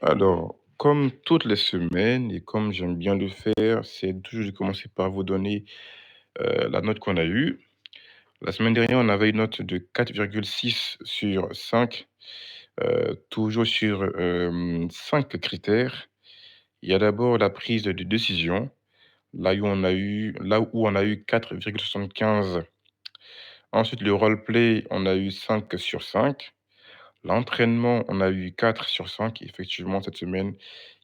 Alors, comme toutes les semaines et comme j'aime bien le faire, c'est toujours de commencer par vous donner, la note qu'on a eue. La semaine dernière, on avait une note de 4,6 sur 5, toujours sur, 5 critères. Il y a d'abord la prise de décision, là où on a eu 4,75. Ensuite, le roleplay, on a eu 5 sur 5. L'entraînement, on a eu 4 sur 5. Effectivement, cette semaine,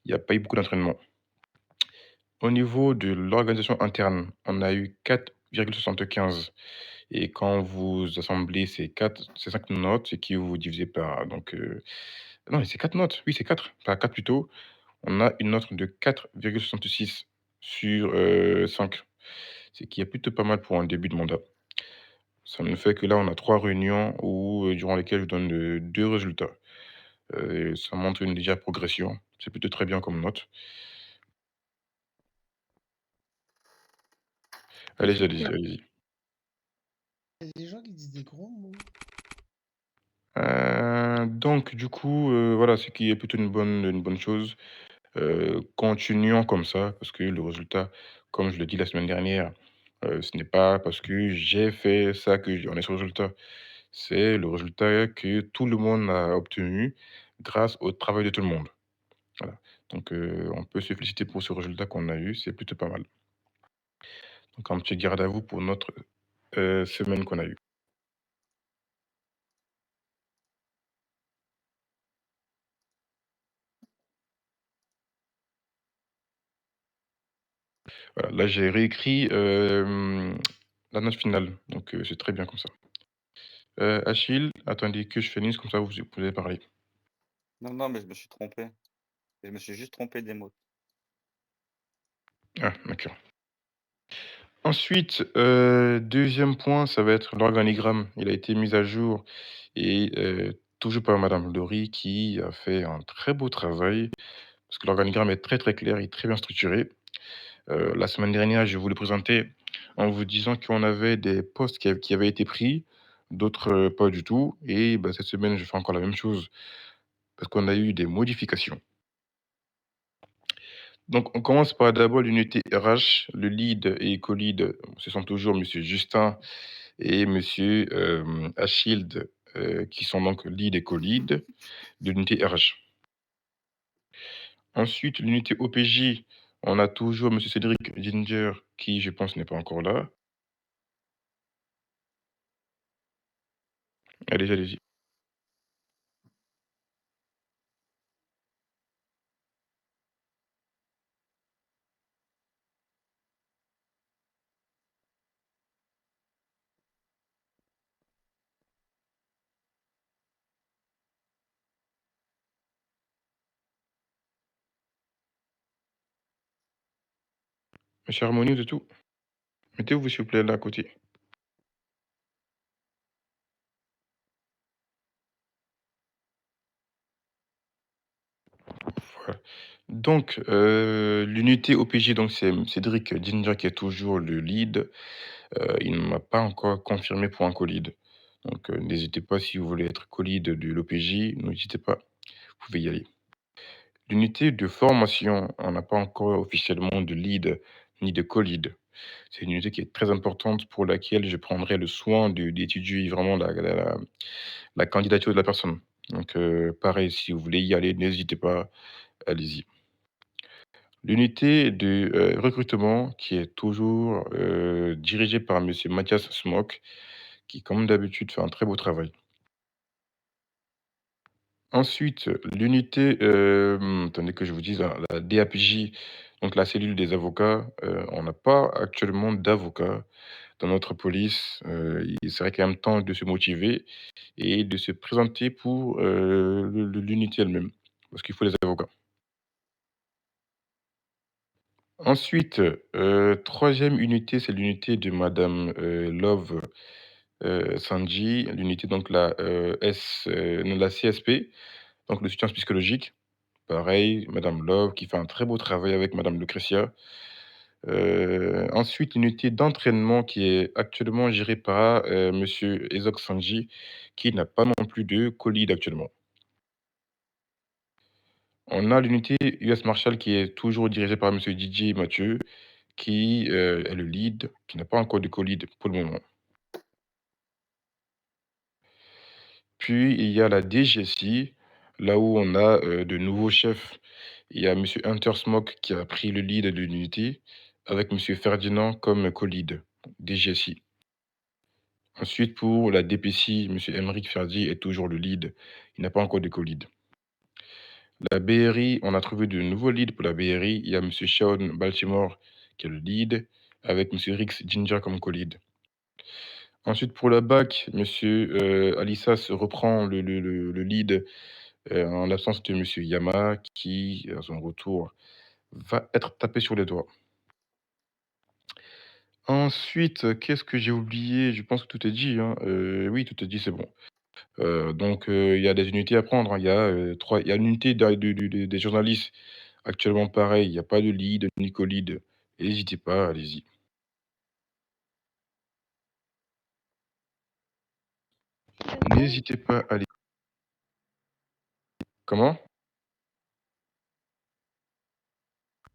il n'y a pas eu beaucoup d'entraînement. Au niveau de l'organisation interne, on a eu 4,75 et quand vous assemblez ces 5 notes et que vous divisez par non, c'est 4 notes, oui, c'est 4, pas 4 plutôt, on a une note de 4,66 sur, 5. C'est qui est plutôt pas mal pour un début de mandat. Ça ne fait que là, on a 3 réunions durant lesquelles je donne, 2 résultats, et ça montre une légère progression. C'est plutôt très bien comme note. Allez-y, allez-y, allez-y. Il y a des gens qui disent des gros mots. Donc du coup, voilà, ce qui est plutôt une bonne chose. Continuons comme ça parce que le résultat, comme je l'ai dit la semaine dernière, ce n'est pas parce que j'ai fait ça que j'en ai ce résultat. C'est le résultat que tout le monde a obtenu grâce au travail de tout le monde. Voilà. Donc, on peut se féliciter pour ce résultat qu'on a eu, c'est plutôt pas mal. Donc un petit garde à vous pour notre, semaine qu'on a eue. Voilà, là j'ai réécrit, la note finale, donc c'est très bien comme ça. Achille, attendez que je finisse, comme ça vous pouvez parler. Non, non, mais je me suis trompé. Je me suis juste trompé des mots. Ah, d'accord. Ensuite, 2e point, ça va être l'organigramme. Il a été mis à jour et toujours par madame Laurie qui a fait un très beau travail parce que l'organigramme est très, très clair et très bien structuré. La semaine dernière, je vous le présentais en vous disant qu'on avait des postes qui avaient été pris, d'autres, pas du tout et bah, cette semaine, je fais encore la même chose parce qu'on a eu des modifications. Donc on commence par d'abord l'unité RH, le lead et co-lead, ce sont toujours monsieur Justin et monsieur, Achilde, qui sont donc lead et co-lead de l'unité RH. Ensuite, l'unité OPJ, on a toujours monsieur Cédric Ginger qui, je pense, n'est pas encore là. Allez-y, allez-y. Monsieur Harmonieux et tout? Mettez-vous s'il vous plaît là à côté. Voilà. Donc, l'unité OPJ, donc c'est Cédric Ginger qui est toujours le lead. Il ne m'a pas encore confirmé pour un co-lead. Donc, n'hésitez pas si vous voulez être co-lead de l'OPJ, n'hésitez pas, vous pouvez y aller. L'unité de formation, on n'a pas encore officiellement de lead ni de co-lead. C'est une unité qui est très importante pour laquelle je prendrai le soin d'étudier vraiment la candidature de la personne. Donc, pareil, si vous voulez y aller, n'hésitez pas, allez-y. L'unité de, recrutement qui est toujours, dirigée par monsieur Mathias Smock, qui comme d'habitude fait un très beau travail. Ensuite, l'unité, attendez que je vous dise la DAPJ, donc la cellule des avocats, on n'a pas actuellement d'avocats dans notre police, il serait quand même temps de se motiver et de se présenter pour, l'unité elle-même, parce qu'il faut des avocats. Ensuite, 3e unité, c'est l'unité de madame, Love, Sanji, l'unité donc non, la CSP, donc le soutien psychologique. Pareil, madame Love qui fait un très beau travail avec madame Lucretia. Ensuite, l'unité d'entraînement qui est actuellement gérée par, monsieur Ezok Sanji qui n'a pas non plus de co-lead actuellement. On a l'unité US Marshall qui est toujours dirigée par monsieur Didier Mathieu, qui, est le lead, qui n'a pas encore de co-lead pour le moment. Puis il y a la DGSI, là où on a, de nouveaux chefs. Il y a monsieur Hunter Smoke qui a pris le lead de l'unité avec monsieur Ferdinand comme co-lead, DGSI. Ensuite pour la DPC, monsieur Aymeric Ferdi est toujours le lead, il n'a pas encore de co-lead. La BRI, on a trouvé de nouveaux leads pour la BRI. Il y a monsieur Shaun Baltimore qui est le lead, avec monsieur Rix Ginger comme co-lead. Ensuite pour la BAC, monsieur, Alissas reprend le lead, en l'absence de monsieur Yama qui, à son retour, va être tapé sur les doigts. Ensuite, qu'est-ce que j'ai oublié? Je pense que tout est dit, hein. Oui, tout est dit, c'est bon. Donc, il y a des unités à prendre, hein. Il y a une unité des journalistes. Actuellement, pareil, il y a pas de lead ni co-lead. Hésitez pas, allez-y. Lequel? N'hésitez pas, allez. Comment?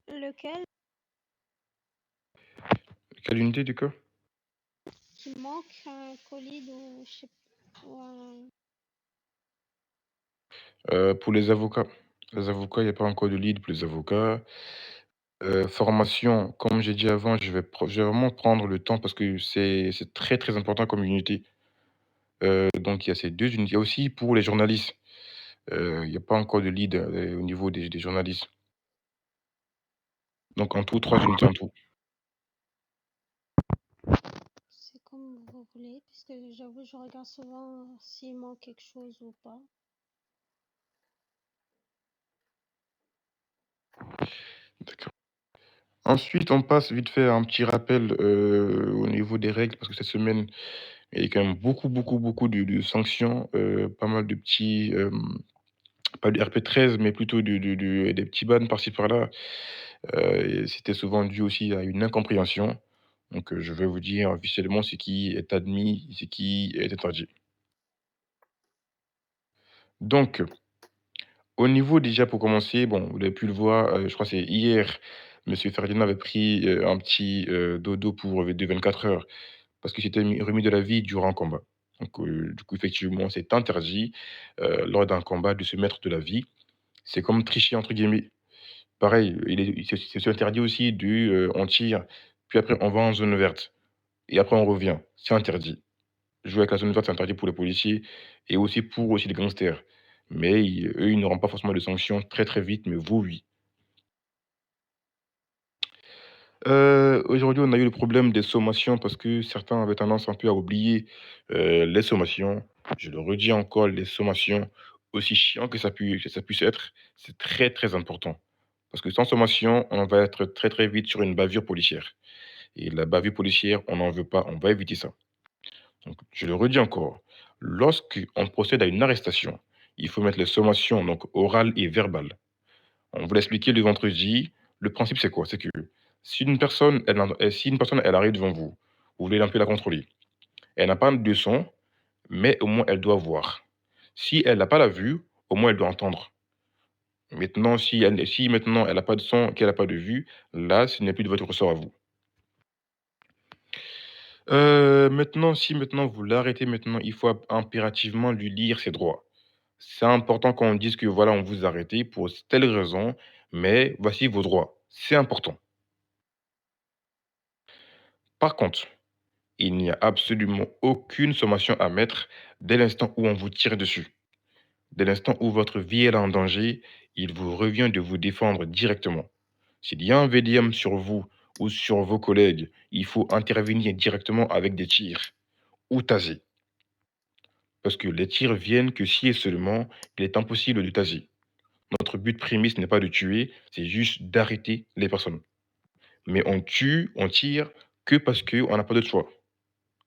Lequel Quelle unité du coup? qui manque un colis ou je sais ou Pour les avocats. Les avocats, il y a pas encore de lead pour les avocats. Formation, comme j'ai dit avant, je vais vraiment prendre le temps parce que c'est très, très important comme unité. Donc il y a ces 2 unités. Il y a aussi pour les journalistes, il y a pas encore de lead, au niveau des journalistes. Donc en tout, 3 unités en tout. c'est comme vous voulez, puisque j'avoue, je regarde souvent s'il manque quelque chose ou pas. D'accord. Ensuite, on passe vite fait à un petit rappel, au niveau des règles parce que cette semaine, il y a quand même beaucoup, beaucoup, beaucoup de sanctions, pas mal de petits, pas du RP13 mais plutôt des petits bans par-ci par-là. Et c'était souvent dû aussi à une incompréhension. Donc, je vais vous dire officiellement ce qui est admis, ce qui est interdit. Donc, au niveau déjà pour commencer, bon, vous avez pu le voir, je crois que c'est hier, monsieur Ferdinand avait pris, un petit, dodo pour, de 24 heures parce qu'il s'était remis de la vie durant un combat. Donc, du coup, effectivement, c'est interdit, lors d'un combat de se mettre de la vie. C'est comme «tricher» entre guillemets. Pareil, c'est interdit aussi on tire, puis après on va en zone verte et après on revient. C'est interdit. Jouer avec la zone verte, c'est interdit pour les policiers et aussi pour aussi les gangsters. Mais eux, ils n'auront pas forcément de sanctions très, très vite, mais vous, oui. Aujourd'hui, on a eu le problème des sommations parce que certains avaient tendance un peu à oublier, les sommations. Je le redis encore, les sommations, aussi chiant que ça puisse être, c'est très, très important. Parce que sans sommation, on va être très, très vite sur une bavure policière et la bavure policière, on n'en veut pas, on va éviter ça. Donc je le redis encore, lorsqu'on procède à une arrestation, il faut mettre les sommations, donc orales et verbales. On vous l'a expliqué le vendredi. Le principe, c'est quoi? C'est que si une personne, elle arrive devant vous, vous voulez un peu la contrôler. Elle n'a pas de son, mais au moins elle doit voir. Si elle n'a pas la vue, au moins elle doit entendre. Maintenant, si maintenant elle n'a pas de son, qu'elle n'a pas de vue, là, ce n'est plus de votre ressort à vous. Maintenant, si maintenant vous l'arrêtez maintenant, il faut impérativement lui lire ses droits. C'est important qu'on dise que voilà, on vous a arrêté pour telle raison, mais voici vos droits. C'est important. Par contre, il n'y a absolument aucune sommation à mettre dès l'instant où on vous tire dessus. Dès l'instant où votre vie est en danger, il vous revient de vous défendre directement. S'il y a un VDM sur vous ou sur vos collègues, il faut intervenir directement avec des tirs ou taser. Parce que les tirs viennent que si et seulement il est impossible de taser. Notre but premier, ce n'est pas de tuer, c'est juste d'arrêter les personnes. Mais on tue, on tire que parce qu'on n'a pas de choix.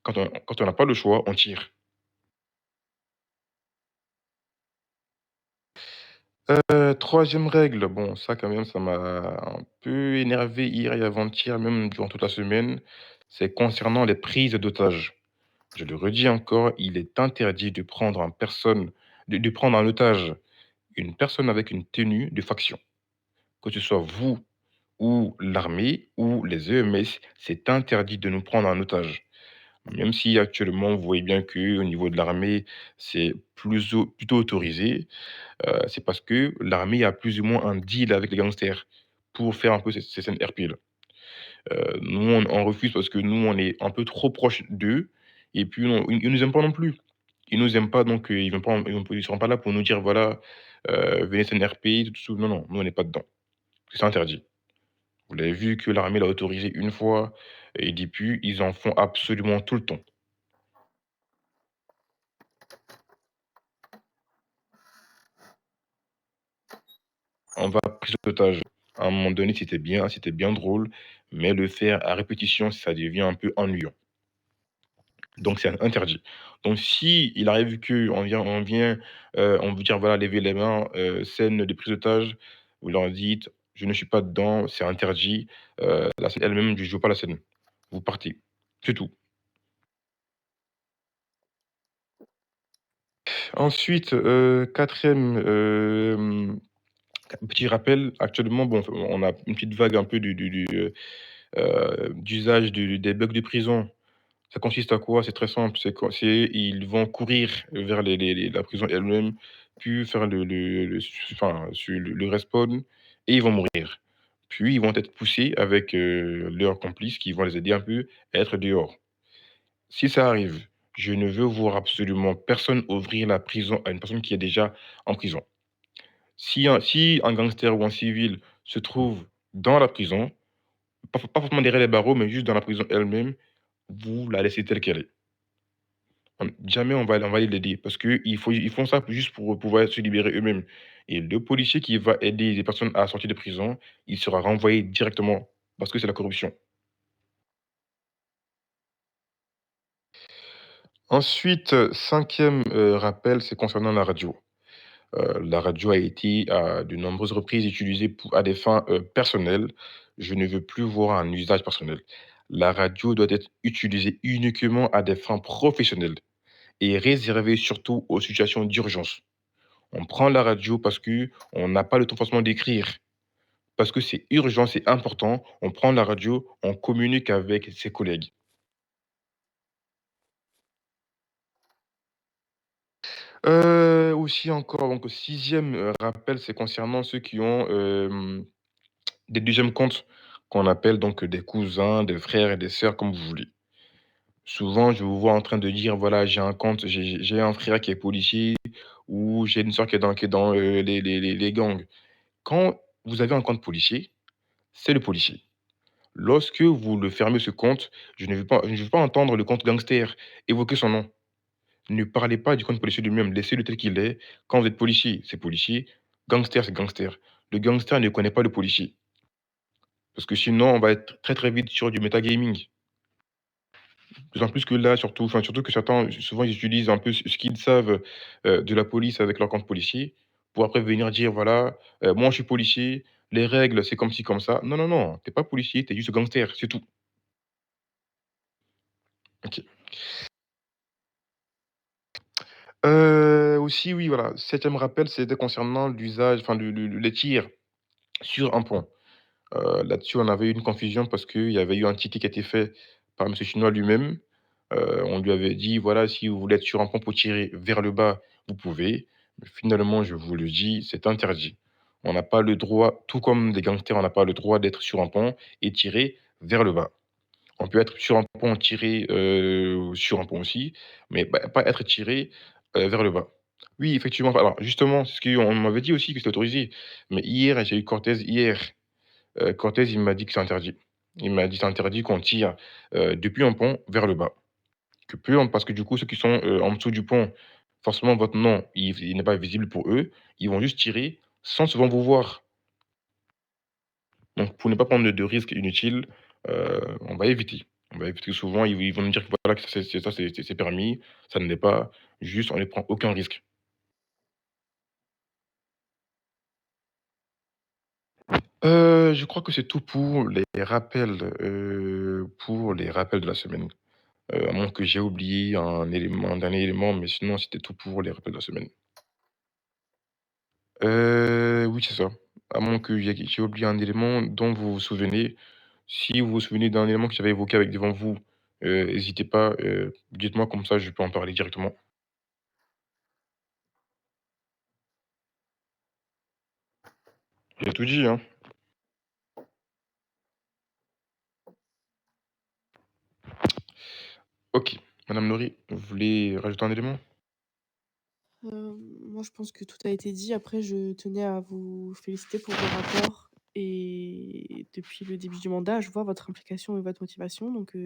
Quand on n'a pas le choix, on tire. 3e règle, bon ça quand même ça m'a un peu énervé hier et avant-hier, même durant toute la semaine, c'est concernant les prises d'otages. Je le redis encore, il est interdit de prendre en personne de prendre en otage une personne avec une tenue de faction, que ce soit vous ou l'armée ou les EMS, c'est interdit de nous prendre en otage. Même si actuellement, vous voyez bien que au niveau de l'armée, c'est plutôt autorisé, c'est parce que l'armée a plus ou moins un deal avec les gangsters pour faire un peu ces scènes RP-là. Nous, on refuse parce que nous, on est un peu trop proche d'eux et puis ils nous aiment pas non plus. Ils nous aiment pas donc ils seront pas là pour nous dire: «Voilà, venez scène RP, tout». Non, non, nous, on n'est pas dedans. C'est interdit. Vous l'avez vu que l'armée l'a autorisé une fois et depuis, ils en font absolument tout le temps. On va prise d'otage. À un moment donné, c'était bien drôle, mais le faire à répétition, ça devient un peu ennuyant. Donc c'est interdit. Donc si il arrive qu'on vient, on veut dire: «Voilà, levez les mains, scène de prise d'otage», vous leur dites: «Je ne suis pas dedans, c'est interdit, la scène elle-même, je joue pas la scène». Vous partez, c'est tout. Ensuite, 4e, petit rappel, actuellement, bon, on a une petite vague un peu d'usage des bugs de prison. Ça consiste à quoi? C'est très simple, c'est ils vont courir vers la prison elle-même, puis faire le respawn et ils vont mourir. Puis ils vont être poussés avec, leurs complices qui vont les aider un peu à être dehors. Si ça arrive, je ne veux voir absolument personne ouvrir la prison à une personne qui est déjà en prison. Si un gangster ou un civil se trouve dans la prison, pas forcément derrière les barreaux, mais juste dans la prison elle-même, vous la laissez telle qu'elle est. Jamais on va aller l'aider parce qu'ils font ça juste pour pouvoir se libérer eux-mêmes et le policier qui va aider les personnes à sortir de prison, il sera renvoyé directement parce que c'est la corruption. Ensuite, 5e, rappel, c'est concernant la radio. La radio a été à de nombreuses reprises utilisée à des fins, personnelles. Je ne veux plus voir un usage personnel. La radio doit être utilisée uniquement à des fins professionnelles et réservée surtout aux situations d'urgence. On prend la radio parce que on n'a pas le temps forcément d'écrire, parce que c'est urgent, c'est important. On prend la radio, on communique avec ses collègues. Aussi encore donc 6e, rappel, c'est concernant ceux qui ont, des 2e comptes qu'on appelle donc des cousins, des frères et des sœurs comme vous voulez. Souvent, je vous vois en train de dire: «Voilà, j'ai un compte, j'ai un frère qui est policier» ou «J'ai une sœur qui est dans, les gangs». Quand vous avez un compte policier, c'est le policier. Lorsque vous le fermez ce compte, je ne veux pas entendre le compte gangster évoquer son nom. Ne parlez pas du compte policier lui-même, laissez-le tel qu'il est. Quand vous êtes policier, c'est policier, gangster, c'est gangster. Le gangster ne connaît pas le policier, parce que sinon on va être très, très vite sur du métagaming. D'autant plus que là, surtout que certains, souvent, ils utilisent un peu ce qu'ils savent, de la police avec leur compte policier, pour après venir dire: «Voilà, moi je suis policier, les règles, c'est comme ci, comme ça». Non, non, non, tu es pas policier, tu es juste gangster, c'est tout. OK. Aussi, oui, voilà, 7e rappel, c'était concernant l'usage, enfin les tirs sur un pont. Là-dessus, on avait eu une confusion parce qu'il y avait eu un ticket qui a été fait par monsieur Chinois lui-même. On lui avait dit: «Voilà, si vous voulez être sur un pont pour tirer vers le bas, vous pouvez». Mais finalement, je vous le dis, c'est interdit. On n'a pas le droit, tout comme des gangsters, on n'a pas le droit d'être sur un pont et tirer vers le bas. On peut être sur un pont, tirer, sur un pont aussi, mais pas être tiré, vers le bas. Oui, effectivement, alors justement, c'est ce qu'on m'avait dit aussi que c'était autorisé, mais hier, j'ai eu Cortez hier, Cortez, il m'a dit que c'est interdit. Il m'a dit: «C'est interdit qu'on tire, depuis un pont vers le bas». Que peu parce que du coup, ceux qui sont, en dessous du pont, forcément votre nom, il n'est pas visible pour eux. Ils vont juste tirer sans souvent vous voir. Donc pour ne pas prendre de risques inutiles, on va éviter. On va éviter souvent, ils vont nous dire que voilà, que c'est permis, ça ne l'est pas. Juste, on ne prend aucun risque. Je crois que c'est tout pour les rappels de la semaine. À moins que j'ai oublié un dernier élément, mais sinon c'était tout pour les rappels de la semaine. Oui, c'est ça. À moins que j'ai oublié un élément dont vous vous souvenez. Si vous vous souvenez d'un élément que j'avais évoqué avec devant vous, hésitez pas, dites-moi comme ça je peux en parler directement. J'ai tout dit, hein. OK. Madame Laurie, vous voulez rajouter un élément? Moi, je pense que tout a été dit. Après, je tenais à vous féliciter pour vos rapports et depuis le début du mandat, je vois votre implication et votre motivation donc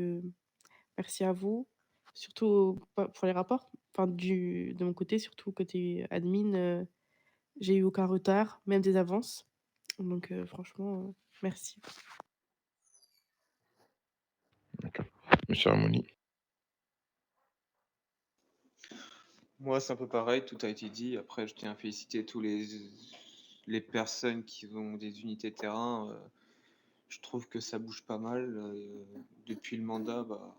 merci à vous. Surtout pas pour les rapports, enfin de mon côté, surtout côté admin, j'ai eu aucun retard, même des avances donc franchement, merci. D'accord. Monsieur Ramoni? Moi, c'est un peu pareil, tout a été dit. Après, je tiens à féliciter tous les personnes qui ont des unités terrain. Je trouve que ça bouge pas mal. Depuis le mandat, bah,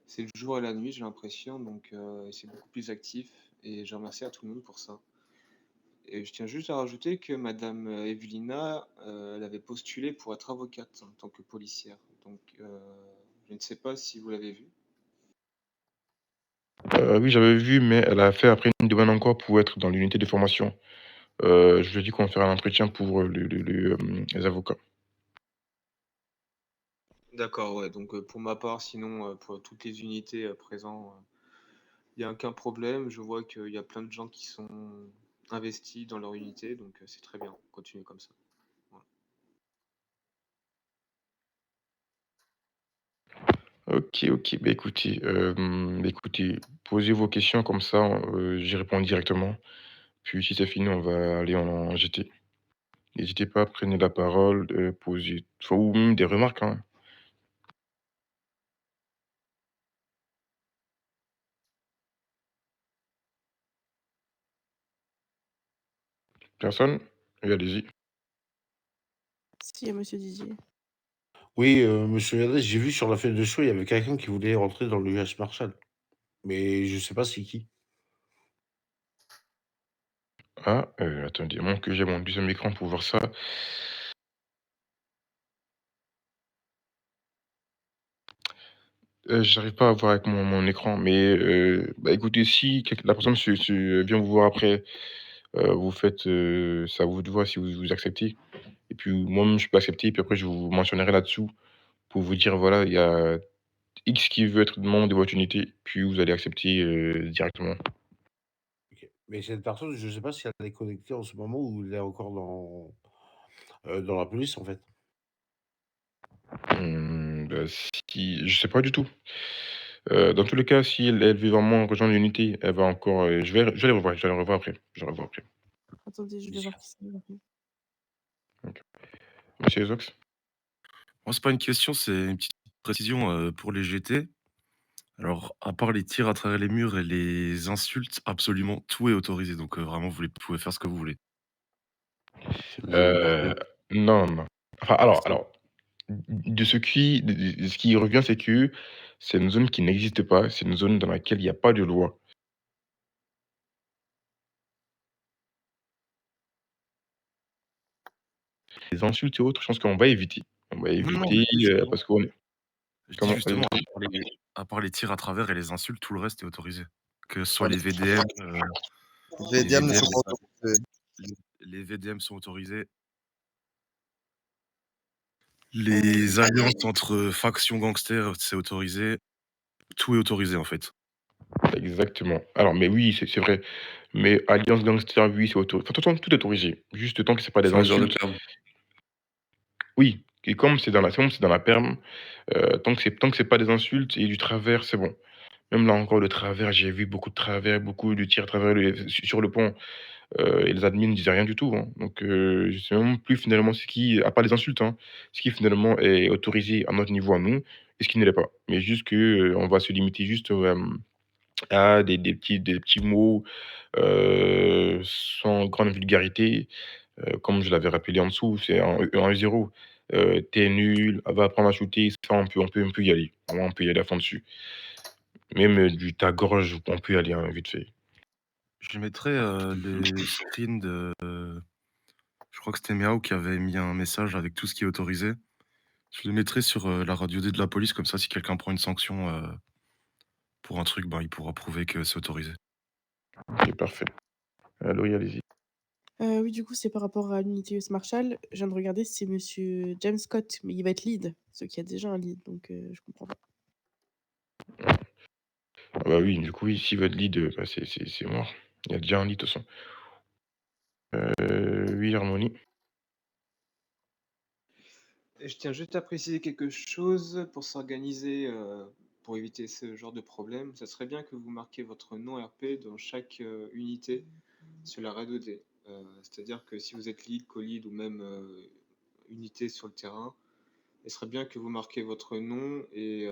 c'est le jour et la nuit, j'ai l'impression. Donc, c'est beaucoup plus actif. Et je remercie à tout le monde pour ça. Et je tiens juste à rajouter que Madame Evelina, elle avait postulé pour être avocate en tant que policière. Donc, je ne sais pas si vous l'avez vu. Oui, j'avais vu, mais elle a fait après une demande encore pour être dans l'unité de formation. Je lui ai dit qu'on ferait un entretien pour, les avocats. D'accord, ouais. Donc, pour ma part, sinon, pour toutes les unités présentes, il n'y a aucun problème. Je vois qu'il y a plein de gens qui sont investis dans leur unité, donc c'est très bien. Continuez comme ça. Voilà. OK, OK. Écoutez, posez vos questions comme ça, j'y réponds directement. Puis si c'est fini, on va aller en GT. N'hésitez pas, prenez la parole, posez ou même des remarques, hein. Personne? Oui, allez-y. Si, monsieur Didier. Oui, monsieur Hernandez, j'ai vu sur la feuille de choix, il y avait quelqu'un qui voulait rentrer dans le l'UH Marshall, mais je sais pas c'est qui. Ah, attendez, moi que j'ai mon deuxième écran pour voir ça. J'arrive pas à voir avec mon écran, mais bah, écoutez, si la personne vient vous voir après, vous faites, c'est à vous de voir si vous acceptez et puis moi-même je peux accepter, puis après je vous mentionnerai là-dessous pour vous dire: «Voilà, il y a X qui veut être membre de votre unité», puis vous allez accepter, directement. OK. Mais cette personne, je sais pas si elle est connectée en ce moment ou elle est encore dans la police, en fait. Bah, si je sais pas du tout. Dans tous les cas, si elle veut vraiment rejoindre l'unité, elle va encore, je vais aller revoir, je vais aller revoir après, je vais revoir après. Attendez, je vais Bien voir qui c'est. OK. Monsieur Zox? Moi, c'est pas une question, c'est une petite précision, pour les GT. Alors, à part les tirs à travers les murs et les insultes, absolument tout est autorisé. Donc, vraiment, vous pouvez faire ce que vous voulez. Heu, non, non. Enfin, alors Si. alors, de ce qui revient, c'est que c'est une zone qui n'existe pas, c'est une zone dans laquelle il y a pas de loi. Les insultes et autres, je pense qu'on va éviter. On va Non, non, éviter, je dis justement parce qu'on est je dis comment? Allez-y. justement, à part les tirs à travers et les insultes, tout le reste est autorisé. Que ce soit les VDM, les VDM ne VDM sont pas autorisés. les VDM sont autorisés. Les alliances entre factions gangsters, c'est autorisé. Tout est autorisé, en fait. Exactement. Alors, mais oui, c'est vrai. Mais alliance gangster, oui, c'est enfin, tout est autorisé. Juste tant que c'est pas des Sans dire le insultes. terme. Oui, et comme c'est dans la perm, tant que c'est pas des insultes et du travers, c'est bon. Même là encore, le travers, j'ai vu beaucoup de travers, beaucoup de tirs à travers sur le pont, et les admins ne disaient rien du tout, hein. Donc, je sais même plus finalement ce qui, à part les insultes, hein, ce qui finalement est autorisé à notre niveau à nous et ce qui ne l'est pas. Mais juste que, on va se limiter juste, à des petits mots, sans grande vulgarité, comme je l'avais rappelé en dessous, c'est un 0. «Tu es nul, va apprendre à shooter», ça on peut y aller. Vraiment, on peut y aller à fond dessus. Même, du ta gorge, on peut y aller, hein, vite fait. Je mettrai, les screens de je crois que c'était Miao qui avait mis un message avec tout ce qui est autorisé. Je le mettrai sur, la radio D de la police, comme ça, si quelqu'un prend une sanction, pour un truc, ben, il pourra prouver que c'est autorisé. OK, parfait. Laurie, allez-y. Oui, du coup, c'est par rapport à l'unité US Marshall. Je viens de regarder, c'est monsieur James Scott, mais il va être lead, ce qui a déjà un lead, donc je comprends pas. Ah bah oui, du coup, oui, s'il veut être lead, bah, c'est mort. Il y a déjà un lead, de toute façon. Oui, Harmonie? Et je tiens juste à préciser quelque chose pour s'organiser, pour éviter ce genre de problème. Ça serait bien que vous marquiez votre nom RP dans chaque unité sur la radio D. C'est-à-dire que si vous êtes lead, co-lead ou même unité sur le terrain, il serait bien que vous marquiez votre nom et